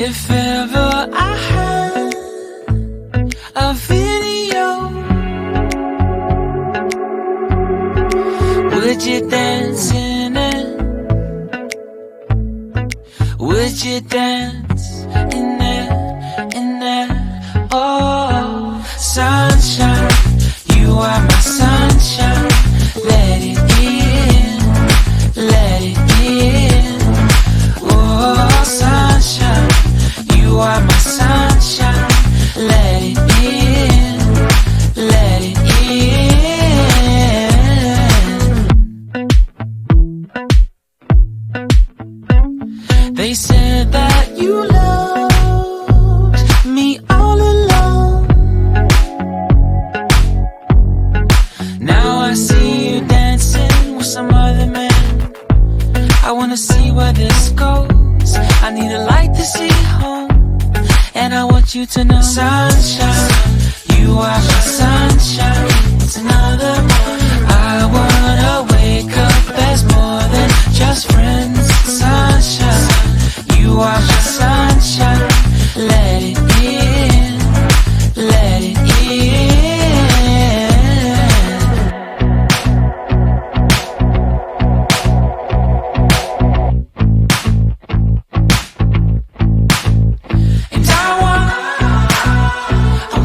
If ever I had a video, would you dance in it? Would you dance in it, in it? Oh, sunshine, you are my sunshine. Let it in, let it in. Oh, sunshine, you are my sunshine. Let it in, let it in. They said that you loved me all along. Now I see you dancing with some other man. I wanna see where this goes. I need a light to see home, and I want you to know, sunshine, you are my sunshine. It's another morning. I wanna wake up as more than just friends. Sunshine, you are my sunshine. Let it in, let it in. And I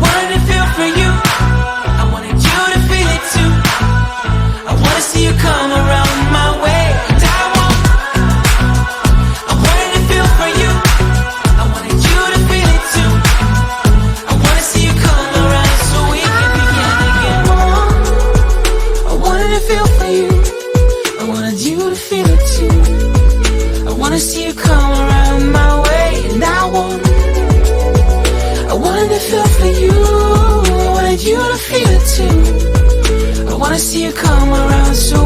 wanted to feel for you. I wanted you to feel it too. I wanna see you come around my way. And I wanted to feel for you. I wanted you to feel it too. I wanna see you come around so we can begin again. I wanted to feel for you. I wanted you to feel it too. I wanna see you come around my way. And I wanted to feel for you. I wanted you to feel it too. I wanna see you come around so